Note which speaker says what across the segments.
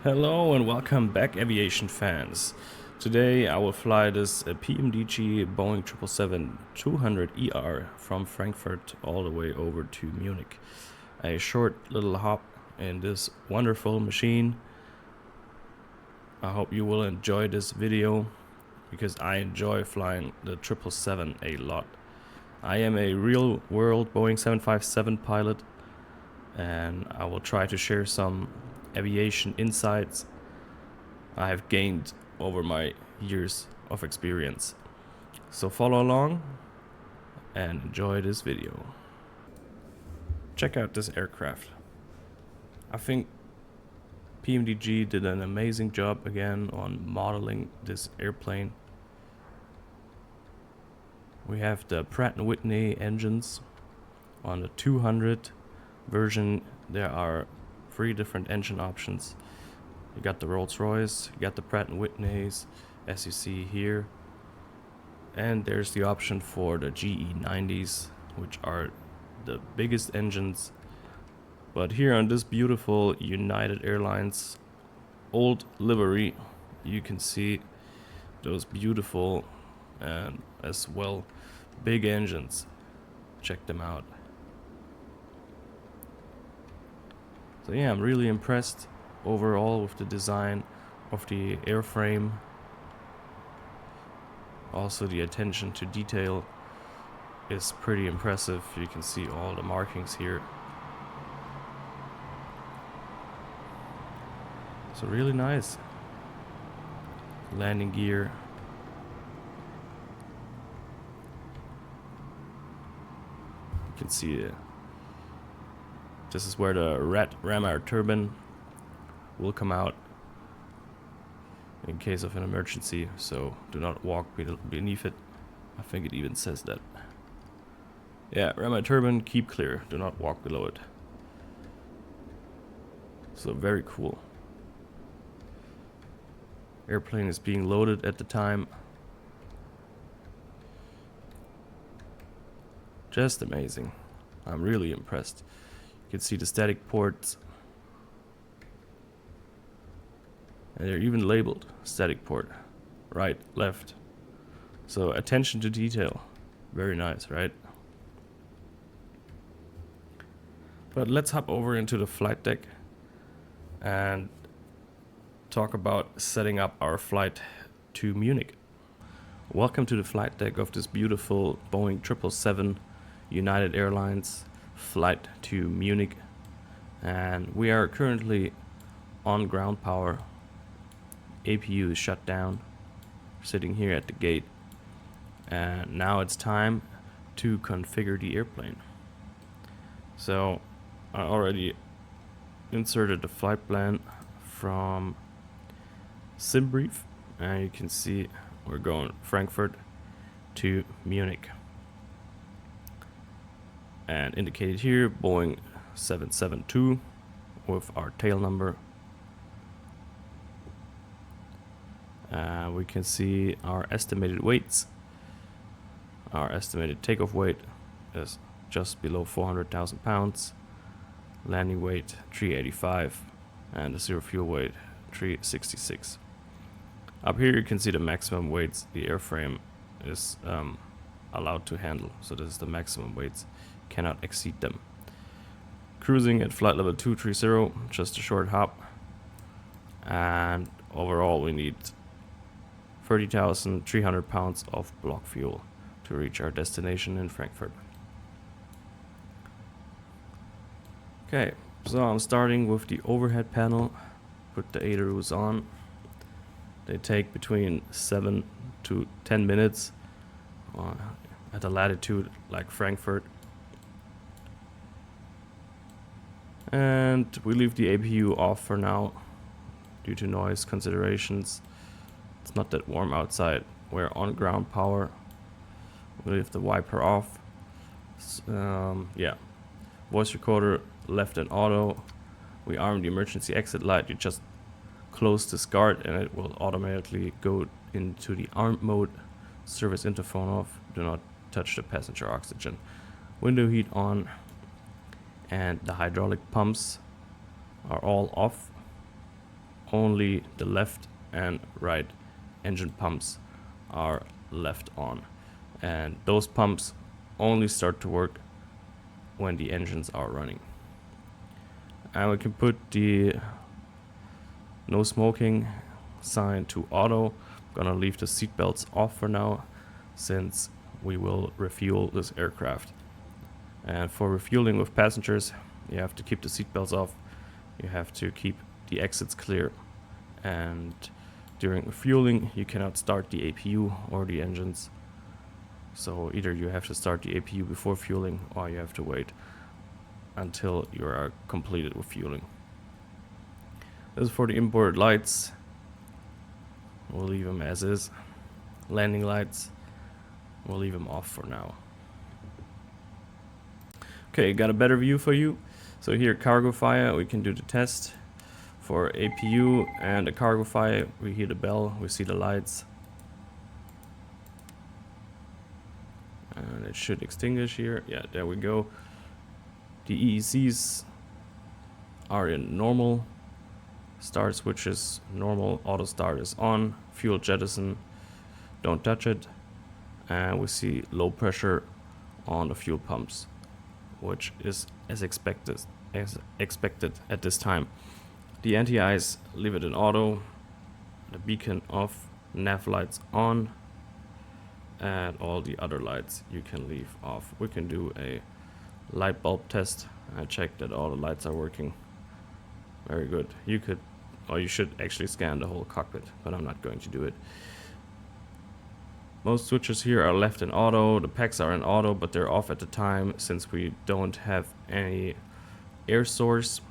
Speaker 1: Hello and welcome back, aviation fans. Today I will fly this PMDG Boeing 777-200ER from Frankfurt all the way over to Munich. A short little hop in this wonderful machine. I hope you will enjoy this video because I enjoy flying the 777 a lot. I am a real world Boeing 757 pilot, and I will try to share some aviation insights I have gained over my years of experience. So follow along and enjoy this video. Check out this aircraft. I think PMDG did an amazing job again on modeling this airplane. We have the Pratt & Whitney engines. On the 200 version there are 3 different engine options. You got the Rolls-Royce, you got the Pratt & Whitneys, as you see here, and there's the option for the GE90s, which are the biggest engines. But here on this beautiful United Airlines old livery, you can see those beautiful and as well big engines. Check them out. So yeah, I'm really impressed overall with the design of the airframe. Also the attention to detail is pretty impressive. You can see all the markings here. So really nice. Landing gear. You can see this is where the ram turbine will come out in case of an emergency, so do not walk beneath it. I think it even says that. Yeah, ram turbine, keep clear, do not walk below it. So very cool. Airplane is being loaded at the time. Just amazing. I'm really impressed. You can see the static ports, and they're even labeled static port, right, left. So attention to detail, very nice, right? But let's hop over into the flight deck and talk about setting up our flight to Munich. Welcome to the flight deck of this beautiful Boeing 777 United Airlines flight to Munich, and we are currently on ground power. APU is shut down. We're sitting here at the gate, and now it's time to configure the airplane. So I already inserted the flight plan from SimBrief, and you can see we're going Frankfurt to Munich. And indicated here, Boeing 772 with our tail number. We can see our estimated weights. Our estimated takeoff weight is just below 400,000 pounds. Landing weight 385, and the zero fuel weight 366. Up here you can see the maximum weights the airframe is allowed to handle. So this is the maximum weights. Cannot exceed them. Cruising at flight level 230, just a short hop, and overall we need 30,300 pounds of block fuel to reach our destination in Frankfurt. Okay, so I'm starting with the overhead panel. Put the ailerons on. They take between 7 to 10 minutes at a latitude like Frankfurt. And we leave the APU off for now due to noise considerations. It's not that warm outside. We're on ground power. We leave the wiper off. Yeah, voice recorder left in auto. We arm the emergency exit light. You just close this guard and it will automatically go into the armed mode. Service interphone off. Do not touch the passenger oxygen. Window heat on. And the hydraulic pumps are all off. only the left and right engine pumps are left on, and those pumps only start to work when the engines are running. And we can put the no smoking sign to auto. I'm gonna leave the seatbelts off for now, since we will refuel this aircraft. And for refueling with passengers, you have to keep the seatbelts off. You have to keep the exits clear. And during refueling, you cannot start the APU or the engines. So either you have to start the APU before fueling, or you have to wait until you are completed with fueling. This is for the inboard lights. We'll leave them as is. Landing lights, we'll leave them off for now. Okay, got a better view for you. So here, cargo fire, we can do the test. For APU and the cargo fire, we hear the bell, we see the lights. And it should extinguish here. Yeah, there we go. The EECs are in normal. Start switches normal. Auto start is on. Fuel jettison, don't touch it. And we see low pressure on the fuel pumps, which is as expected at this time. The anti-ice, leave it in auto. The beacon off. Nav lights on. And all the other lights you can leave off. We can do a light bulb test. I checked that all the lights are working. Very good. You could, or you should actually scan the whole cockpit, but I'm not going to do it. Most switches here are left in auto. The packs are in auto, but they're off at the time since we don't have any air source.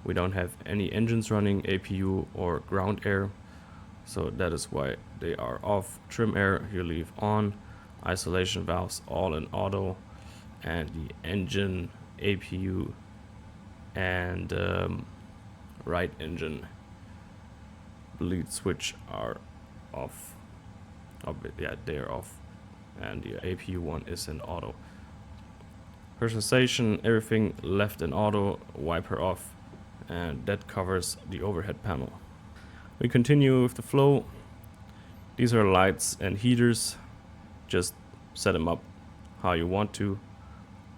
Speaker 1: We don't have any engines running, APU or ground air. So that is why they are off. Trim air you leave on. Isolation valves all in auto. And the engine, APU, and right engine bleed switch are off. Yeah, they're off. And the APU one is in auto. Pressurization, everything left in auto. Wiper off. And that covers the overhead panel. We continue with the flow. These are lights and heaters. Just set them up how you want to.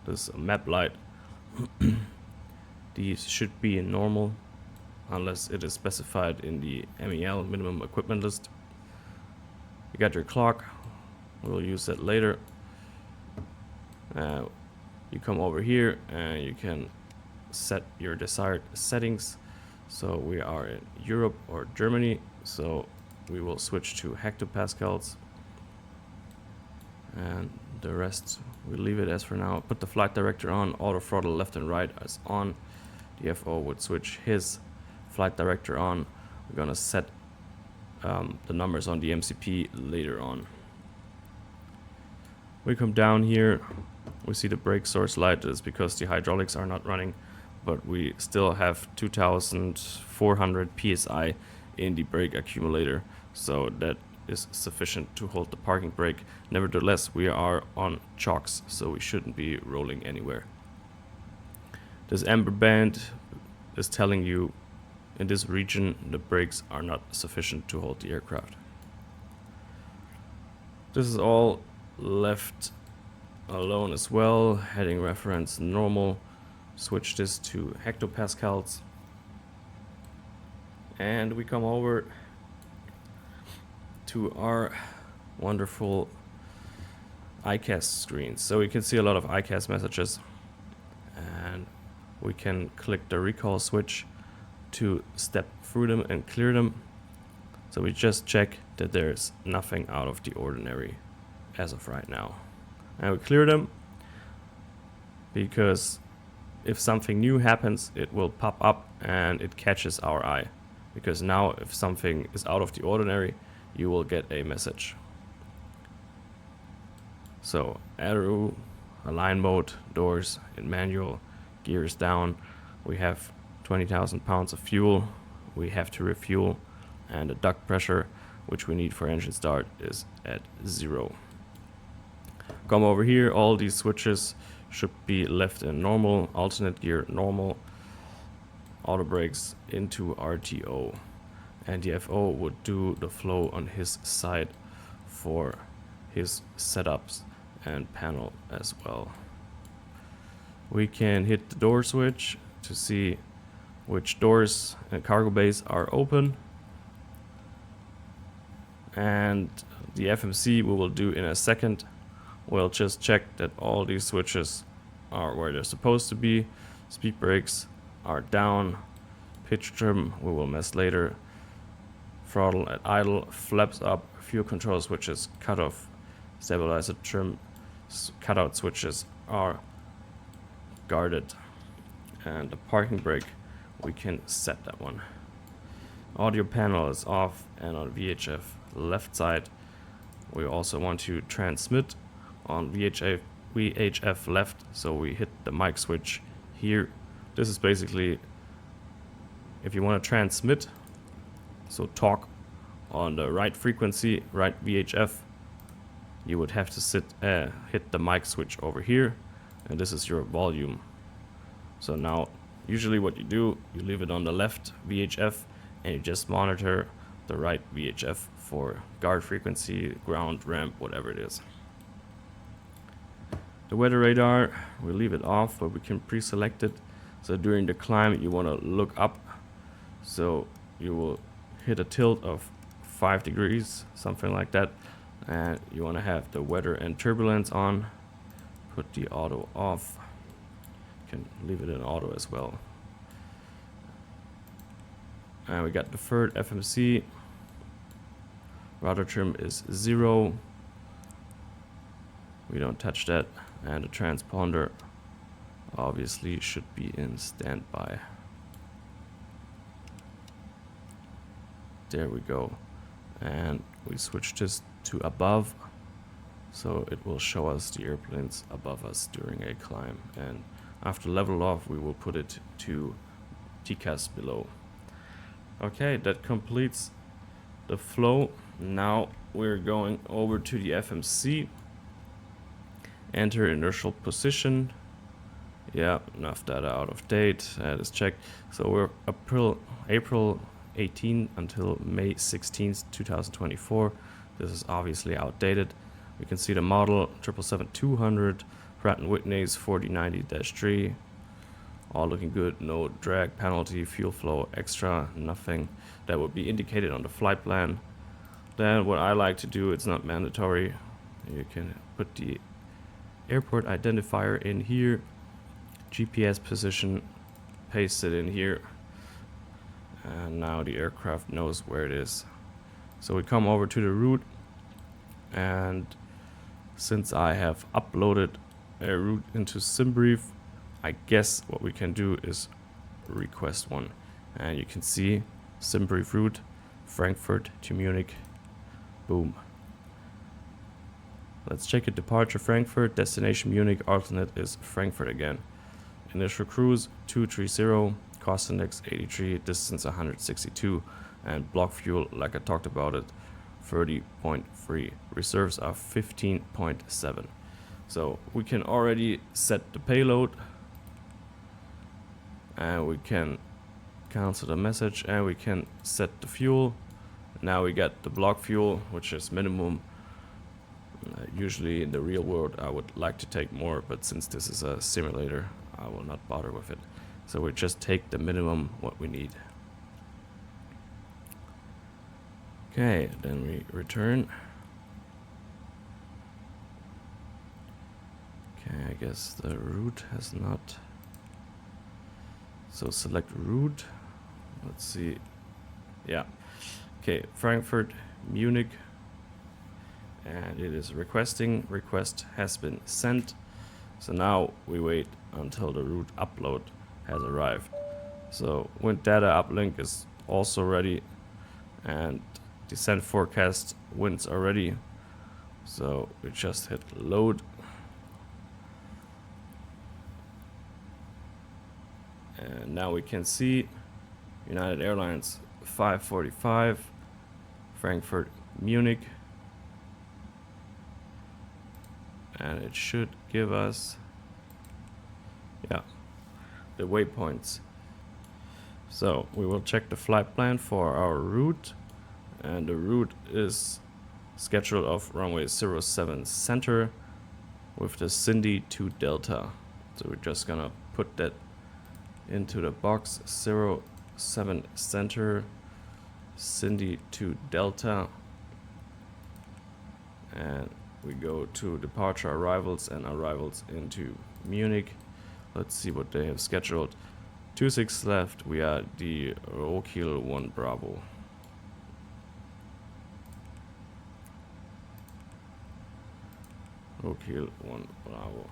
Speaker 1: This is a map light. These should be in normal unless it is specified in the MEL, minimum equipment list. You got your clock. We'll use that later. You come over here and you can set your desired settings. So we are in Europe or Germany, so we will switch to hectopascals, and the rest we leave it as for now. Put the flight director on. Auto throttle left and right is on. The FO would switch his flight director on. We're gonna set the numbers on the MCP later on. We come down here, we see the brake source light. Is because the hydraulics are not running, but we still have 2400 psi in the brake accumulator, so that is sufficient to hold the parking brake. Nevertheless, we are on chocks, so we shouldn't be rolling anywhere. This amber band is telling you in this region the brakes are not sufficient to hold the aircraft. This is all left alone as well. Heading reference normal. Switch this to hectopascals. And we come over to our wonderful ICAS screens. So we can see a lot of ICAS messages. And we can click the recall switch to step through them and clear them. So we just check that there's nothing out of the ordinary as of right now. And we clear them because if something new happens, it will pop up and it catches our eye. Because now if something is out of the ordinary, you will get a message. So aero, align mode, doors in manual, gears down. We have 20,000 pounds of fuel. We have to refuel, and the duct pressure, which we need for engine start, is at 0. Come over here, all these switches should be left in normal. Alternate gear normal. auto brakes into RTO, and the FO would do the flow on his side for his setups and panel as well. We can hit the door switch to see which doors and cargo bays are open, and the FMC we will do in a second. We'll just check that all these switches are where they're supposed to be. Speed brakes are down, pitch trim we will mess later, throttle at idle, flaps up, fuel control switches cut off, stabilizer trim cutout switches are guarded, and the parking brake we can set that one. Audio panel is off, and on VHF left side we also want to transmit on VHF left, so we hit the mic switch here. This is basically if you want to transmit, so talk on the right frequency, right VHF, you would have to hit the mic switch over here, and this is your volume. So now usually what you do, you leave it on the left VHF and you just monitor the right VHF for guard frequency, ground, ramp, whatever it is. The weather radar, we leave it off, but we can pre-select it. So during the climb you want to look up, so you will hit a tilt of 5 degrees, something like that, and you want to have the weather and turbulence on. Put the auto off, you can leave it in auto as well. And we got the third FMC, rudder trim is 0, we don't touch that, and the transponder obviously should be in standby. There we go, and we switch this to above, so it will show us the airplanes above us during a climb, and after level off we will put it to TCAS below. Okay, that completes the flow. Now we're going over to the FMC. Enter inertial position. Yeah, enough data out of date. Let's check. So we're April 18 until May 16th, 2024. This is obviously outdated. We can see the model 777-200, Pratt & Whitney's 4090-3. All looking good, no drag penalty, fuel flow extra, nothing that would be indicated on the flight plan. Then what I like to do, it's not mandatory, you can put the airport identifier in here, GPS position, paste it in here, and now the aircraft knows where it is. So we come over to the route, and since I have uploaded a route into SimBrief, I guess what we can do is request one, and you can see SimBrief route Frankfurt to Munich. Boom. Let's check it. Departure Frankfurt, destination Munich, alternate is Frankfurt again. Initial cruise 230, cost index 83, distance 162, and block fuel, like I talked about it, 30.3. Reserves are 15.7. So we can already set the payload, and we can cancel the message, and we can set the fuel. Now we got the block fuel, which is minimum. Usually in the real world I would like to take more, but since this is a simulator I will not bother with it. So we just take the minimum what we need. Okay, then we return. Okay, I guess the route has not. So select route. Let's see. Yeah. Okay, Frankfurt, Munich. And it is requesting. Request has been sent. So now we wait until the route upload has arrived. So wind data uplink is also ready, and descent forecast winds are ready. So we just hit load. And now we can see United Airlines 545, Frankfurt, Munich. And it should give us, yeah, the waypoints. So we will check the flight plan for our route, and the route is schedule of runway 07 center with the Cindy to Delta. So we're just gonna put that into the box, 07 center, Cindy to Delta, and we go to departure arrivals and arrivals into Munich. Let's see what they have scheduled. 26 left, we are the Rokiel 1 Bravo. Rokiel 1 Bravo.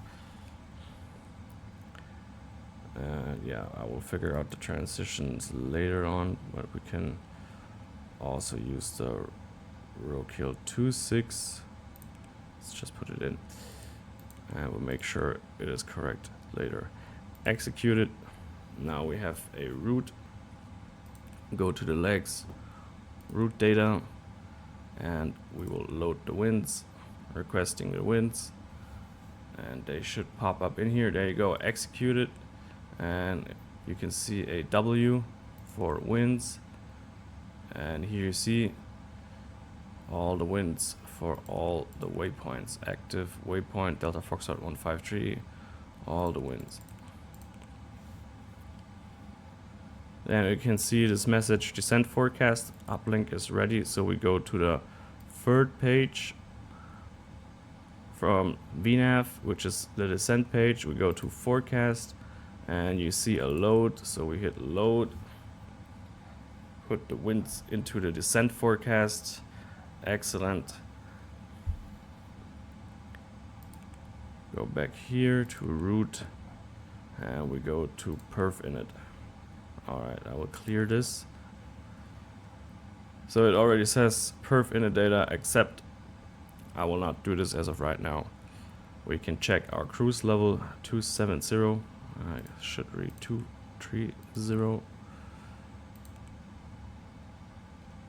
Speaker 1: And yeah, I will figure out the transitions later on, but we can also use the Rokiel 26. Let's just put it in, and we'll make sure it is correct later. Execute it. Now we have a route. Go to the legs, route data, and we will load the winds, requesting the winds, and they should pop up in here. There you go. Execute it, and you can see a W for winds, and here you see all the winds for all the waypoints. Active waypoint Delta Foxtrot 153, all the winds. Then you can see this message: descent forecast uplink is ready. So we go to the third page from VNAV, which is the descent page. We go to forecast, and you see a load. So we hit load, put the winds into the descent forecast. Excellent. Go back here to route, and we go to perf init. Alright, I will clear this. So it already says perf init data accept. I will not do this as of right now. We can check our cruise level 270. I should read 230.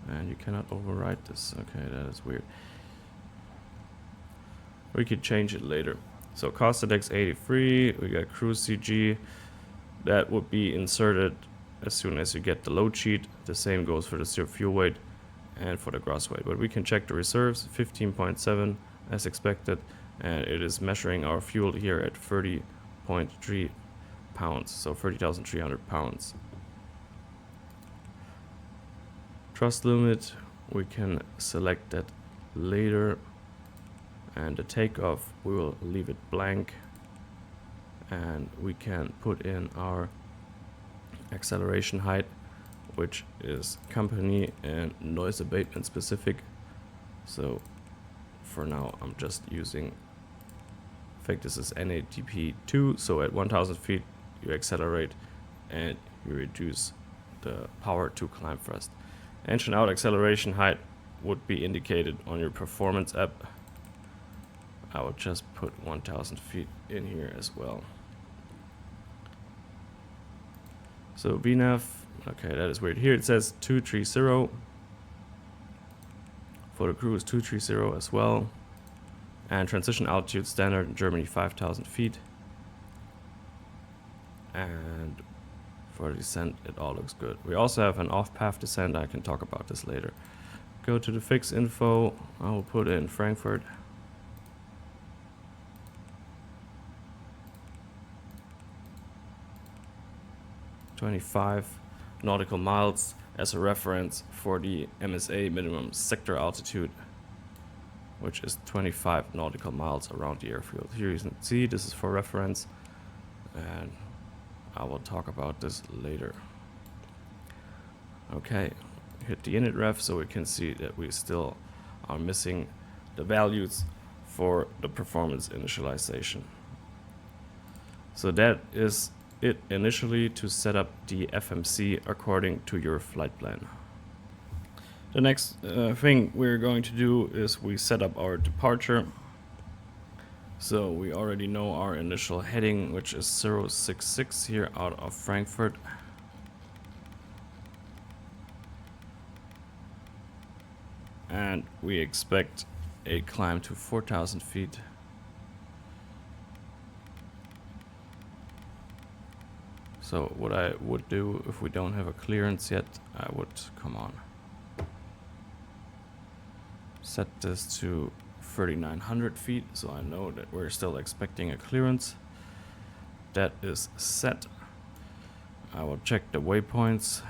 Speaker 1: And you cannot overwrite this. Okay, that is weird. We could change it later. So cost index 83. We got cruise CG. That would be inserted as soon as you get the load sheet. The same goes for the fuel weight and for the gross weight. But we can check the reserves, 15.7 as expected, and it is measuring our fuel here at 30.3 pounds, so 30,300 pounds. Thrust limit, we can select that later, and the takeoff, we will leave it blank, and we can put in our acceleration height, which is company and noise abatement specific. So for now I'm just using, in fact this is NADP 2, so at 1000 feet you accelerate and you reduce the power to climb thrust. Engine out acceleration height would be indicated on your performance app. I will just put 1000 feet in here as well. So VNAV, okay, that is weird. Here it says 230. For the cruise 230 as well. And transition altitude standard in Germany 5000 feet. And for descent it all looks good. We also have an off-path descent. I can talk about this later. Go to the fix info. I will put in Frankfurt. .25 nautical miles as a reference for the MSA minimum sector altitude, which is 25 nautical miles around the airfield. Here you can see this is for reference, and I will talk about this later. Okay, hit the init ref so we can see that we still are missing the values for the performance initialization. So that is it initially to set up the FMC according to your flight plan. The next thing we're going to do is we set up our departure. So we already know our initial heading, which is 066 here out of Frankfurt. And we expect a climb to 4,000 feet. So what I would do if we don't have a clearance yet, I would, come on, set this to 3,900 feet, so I know that we're still expecting a clearance. That is set. I will check the waypoints.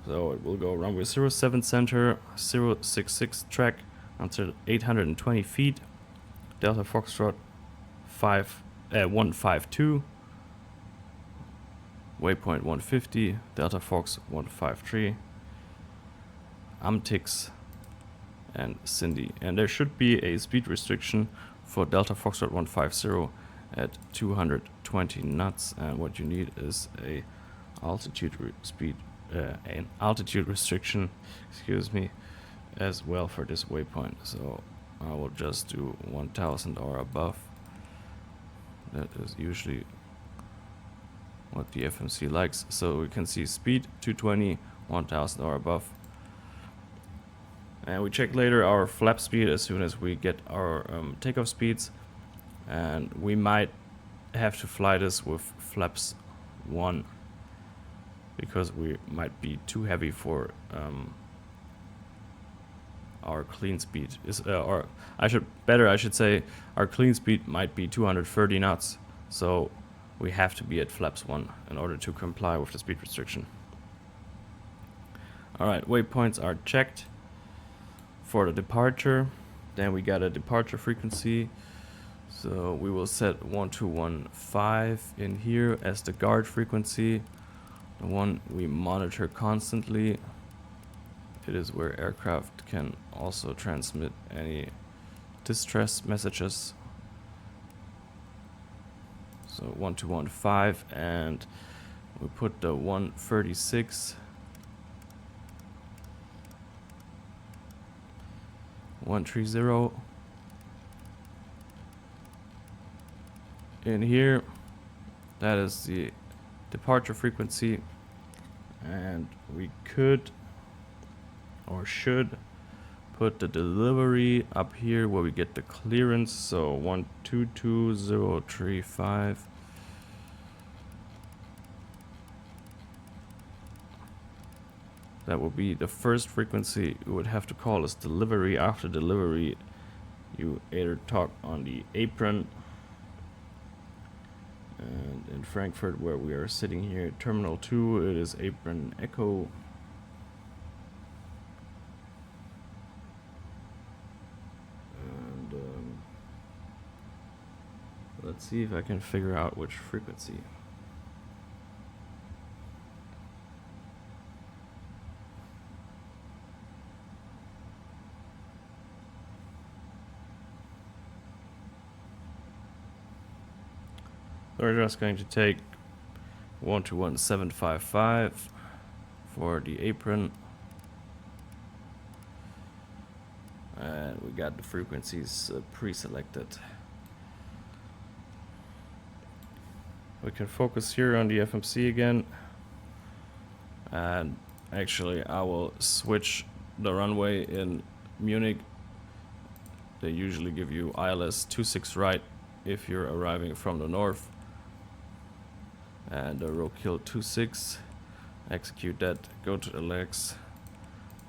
Speaker 1: So it will go runway 07 center, 066 track until 820 feet, Delta Foxtrot 152, waypoint 150, Delta Fox 153, Amtix and Cindy. And there should be a speed restriction for Delta Foxtrot 150 at 220 knots, and what you need is a altitude an altitude restriction, excuse me, as well for this waypoint. So I will just do 1000 or above. That is usually what the FMC likes. So we can see speed 220, 1000 or above. And we check later our flap speed as soon as we get our takeoff speeds. And we might have to fly this with flaps 1 because we might be too heavy for our clean speed. Or I should say our clean speed might be 230 knots. So we have to be at flaps 1 in order to comply with the speed restriction. Alright, waypoints are checked for the departure. Then we got a departure frequency. So we will set 1215 in here as the guard frequency, the one we monitor constantly. It is where aircraft can also transmit any distress messages. So 1215, and we put the 136, 130 in here. That is the departure frequency, and we could or should put the delivery up here where we get the clearance. So 122035. That will be the first frequency you would have to call as delivery. After delivery, you either talk on the apron. And in Frankfurt, where we are sitting here, Terminal 2, it is apron echo. And let's see if I can figure out which frequency. We're just going to take 121755 for the apron. And we got the frequencies pre-selected. We can focus here on the FMC again. And actually I will switch the runway in Munich. They usually give you ILS 26 right if you're arriving from the north. And the roadkill 26, execute that, go to the legs,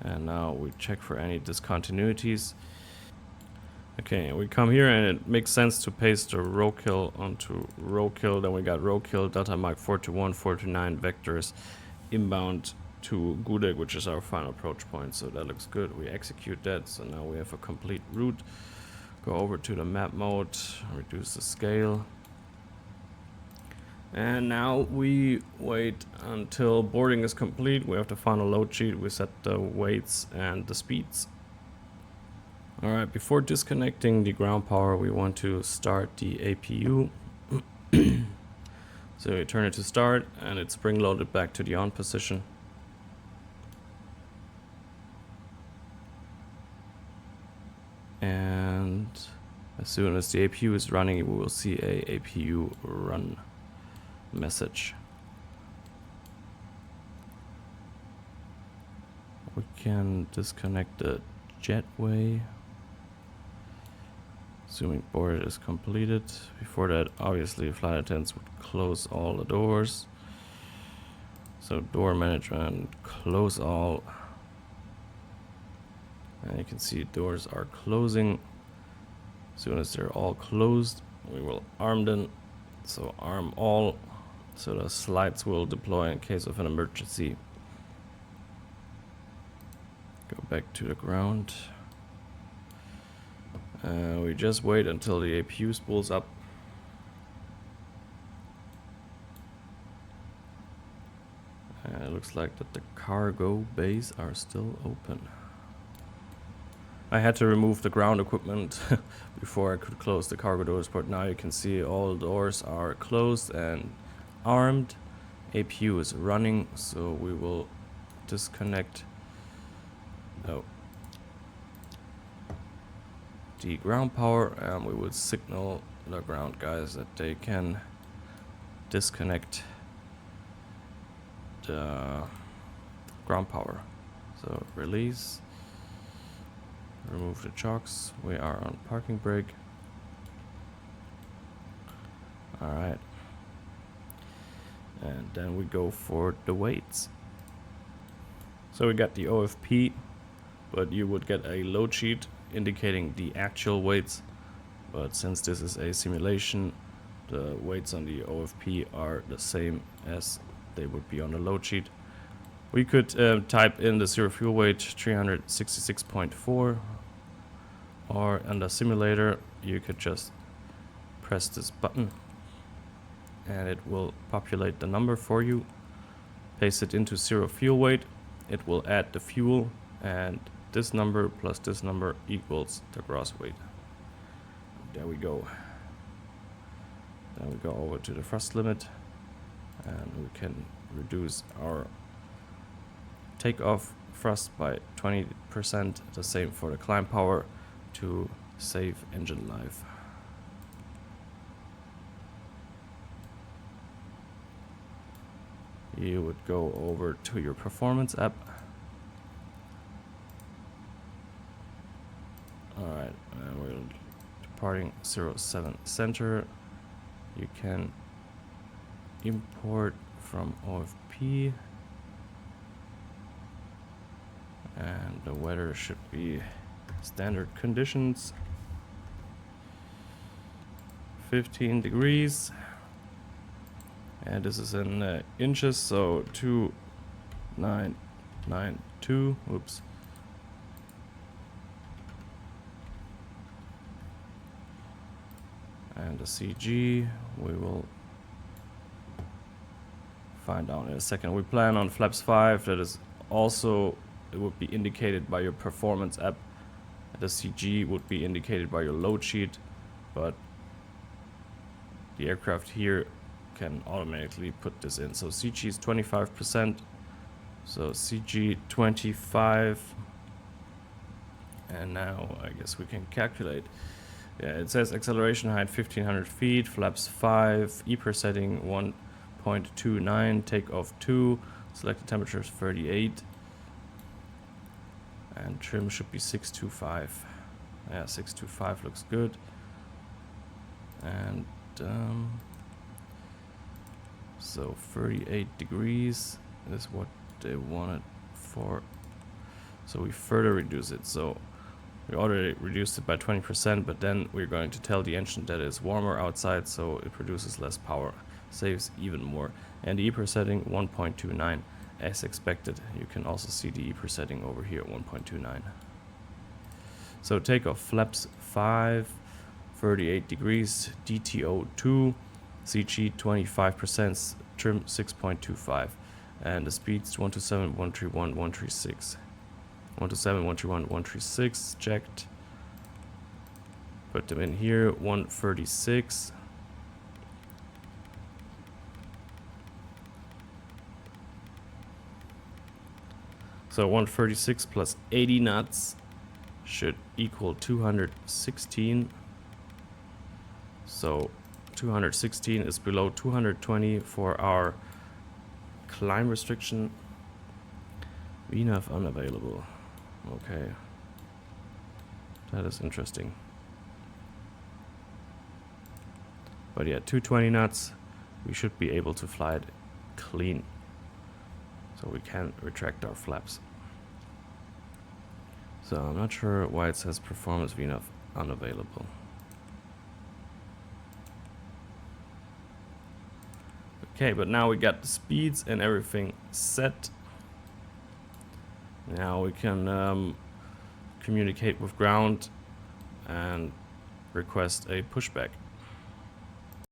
Speaker 1: and now we check for any discontinuities. Okay, we come here and it makes sense to paste the roadkill onto roadkill. Then we got roadkill Delta Mike 421, 429 vectors inbound to Gudek, which is our final approach point. So that looks good. We execute that. So now we have a complete route. Go over to the map mode, reduce the scale. And now we wait until boarding is complete. We have the final load sheet. We set the weights and the speeds. Alright, before disconnecting the ground power, we want to start the APU. So we turn it to start, and it's spring loaded back to the on position. And as soon as the APU is running, we will see a APU run message. We can disconnect the jetway, assuming board is completed. Before that, obviously, flight attendants would close all the doors. So door management, close all. And you can see doors are closing. As soon as they're all closed, we will arm them. So arm all, so the slides will deploy in case of an emergency. Go back to the ground. We just wait until the APU spools up. It looks like that the cargo bays are still open. I had to remove the ground equipment before I could close the cargo doors, but now you can see all doors are closed and armed. APU is running, so we will disconnect the ground power, and we will signal the ground guys that they can disconnect the ground power. So release, remove the chocks. We are on parking brake. All right, and then we go for the weights. So we got the OFP, but you would get a load sheet indicating the actual weights, but since this is a simulation, the weights on the OFP are the same as they would be on the load sheet. We could type in the zero fuel weight 366.4, or on the simulator you could just press this button and it will populate the number for you. Paste it into zero fuel weight, it will add the fuel, and this number plus this number equals the gross weight. There we go. Then we go over to the thrust limit, and we can reduce our takeoff thrust by 20%, the same for the climb power, to save engine life. You would go over to your performance app. Alright, and we're departing 07 center. You can import from OFP, and the weather should be standard conditions, 15 degrees, and this is in inches, so 2992. Oops. And the CG we will find out in a second. We plan on flaps 5. That is also, it would be indicated by your performance app. The CG would be indicated by your load sheet, but the aircraft here can automatically put this in. So CG is 25%. So CG 25. And now I guess we can calculate. Yeah, it says acceleration height 1500 feet, flaps 5, EPR setting 1.29, takeoff 2, selected temperature is 38, and trim should be 625. Yeah, 625 looks good. And so 38 degrees is what they wanted for. So we further reduce it. So we already reduced it by 20%, but then we're going to tell the engine that it's warmer outside, so it produces less power, saves even more. And the EPR setting 1.29 as expected. You can also see the EPR setting over here at 1.29. So takeoff flaps 5, 38 degrees, DTO 2, CG 25%, trim 6.25, and the speeds 127, 131, 136. 127, 131, 136, checked. Put them in here, 136. So 136 plus 80 knots should equal 216. So 216 is below 220 for our climb restriction. VNAV unavailable. Okay, that is interesting. But yeah, 220 knots, we should be able to fly it clean. so we can retract our flaps. So I'm not sure why it says performance VNAV unavailable. Okay, but now we got the speeds and everything set. Now we can communicate with ground and request a pushback.